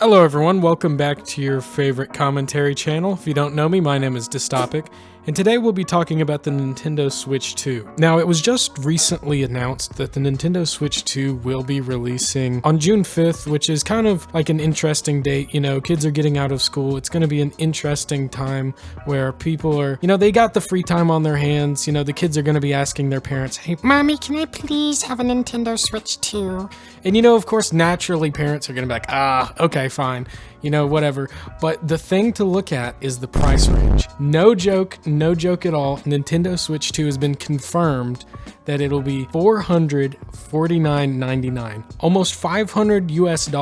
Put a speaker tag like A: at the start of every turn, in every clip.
A: Hello everyone, welcome back to your favorite commentary channel. If you don't know me, my name is Dystopic, and today we'll be talking about the Nintendo Switch 2. Now, it was just recently announced that the Nintendo Switch 2 will be releasing on June 5th, which is kind of like an interesting date. You know, kids are getting out of school. It's going to be an interesting time where people are, they got the free time on their hands. The kids are going to be asking their parents, hey,
B: Mommy, can I please have a Nintendo Switch 2?
A: And of course, naturally, parents are going to be like, okay, fine, whatever. But the thing to look at is the price range. No joke at all. Nintendo Switch 2 has been confirmed that it'll be $449.99, almost $500 US,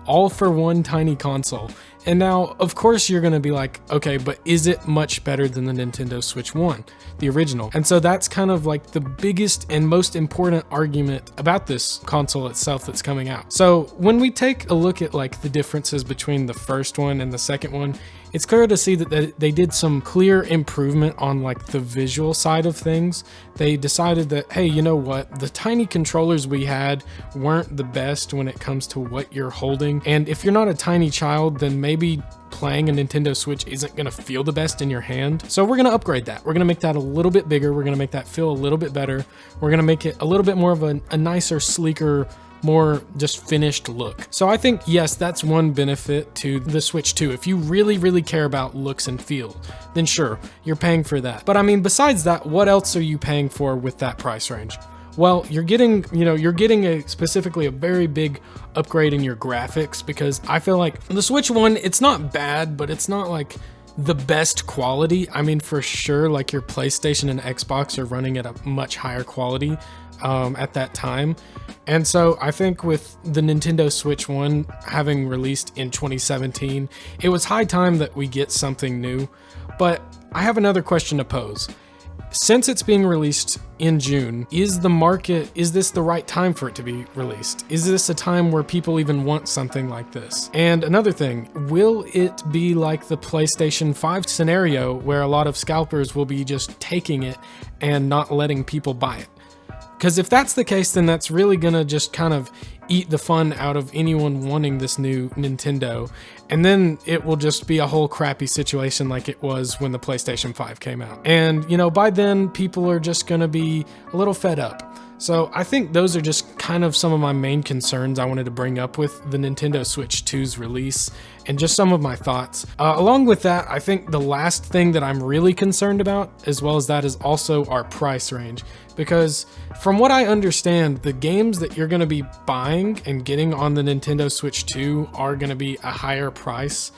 A: all for one tiny console. And now, of course, you're going to be like, okay, but is it much better than the Nintendo Switch 1, the original? And so that's kind of like the biggest and most important argument about this console itself that's coming out. So when we take a look at like the differences between the first one and the second one, it's clear to see that they did some clear improvement on like the visual side of things. They decided that, hey, you know what? The tiny controllers we had weren't the best when it comes to what you're holding. And if you're not a tiny child, then maybe playing a Nintendo Switch isn't gonna feel the best in your hand. So we're gonna upgrade that. We're gonna make that a little bit bigger. We're gonna make that feel a little bit better. We're gonna make it a little bit more of a nicer, sleeker, more just finished look. So I think, yes, that's one benefit to the Switch 2. If you really care about looks and feel, then sure, you're paying for that. But I mean, besides that, what else are you paying for with that price range? Well, you're getting specifically a very big upgrade in your graphics, because I feel like the Switch 1, it's not bad, but it's not like the best quality. I mean, for sure, like your PlayStation and Xbox are running at a much higher quality at that time. And so I think with the Nintendo Switch 1 having released in 2017, it was high time that we get something new. But I have another question to pose. Since it's being released in June, is this the right time for it to be released? Is this a time where people even want something like this? And another thing, will it be like the PlayStation 5 scenario where a lot of scalpers will be just taking it and not letting people buy it? Because if that's the case, then that's really gonna just kind of eat the fun out of anyone wanting this new Nintendo. And then it will just be a whole crappy situation like it was when the PlayStation 5 came out. And, by then people are just gonna be a little fed up. So I think those are just kind of some of my main concerns I wanted to bring up with the Nintendo Switch 2's release, and just some of my thoughts. Along with that, I think the last thing that I'm really concerned about, as well as that, is also our price range. Because from what I understand, the games that you're going to be buying and getting on the Nintendo Switch 2 are going to be a higher price.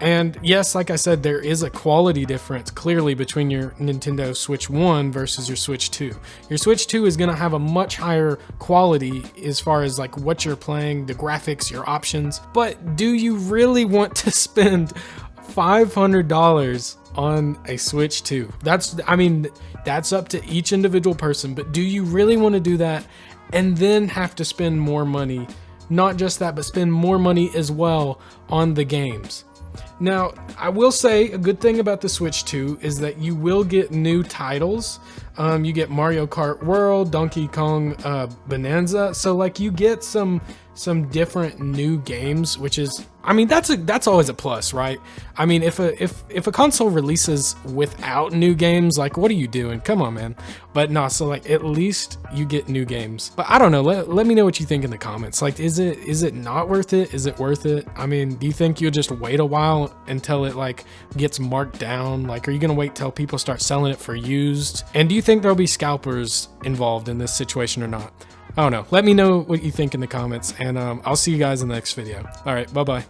A: And yes, like I said, there is a quality difference clearly between your Nintendo Switch 1 versus your Switch 2. Your Switch 2 is going to have a much higher quality as far as like what you're playing, the graphics, your options. But do you really want to spend $500 on a Switch 2? That's up to each individual person, but do you really want to do that and then have to spend more money? Not just that, but spend more money as well on the games. Now, I will say a good thing about the Switch 2 is that you will get new titles. You get Mario Kart World, Donkey Kong Bonanza. So like you get some different new games, which is, that's always a plus, right? I mean, if a console releases without new games, like what are you doing? Come on, man. But no, so like at least you get new games. But I don't know, let me know what you think in the comments. Like, is it not worth it? Is it worth it? I mean, do you think you'll just wait a while until it like gets marked down? Like, are you gonna wait till people start selling it for used? And do you think there'll be scalpers involved in this situation or not? I don't know. Let me know what you think in the comments, and I'll see you guys in the next video. All right, bye-bye.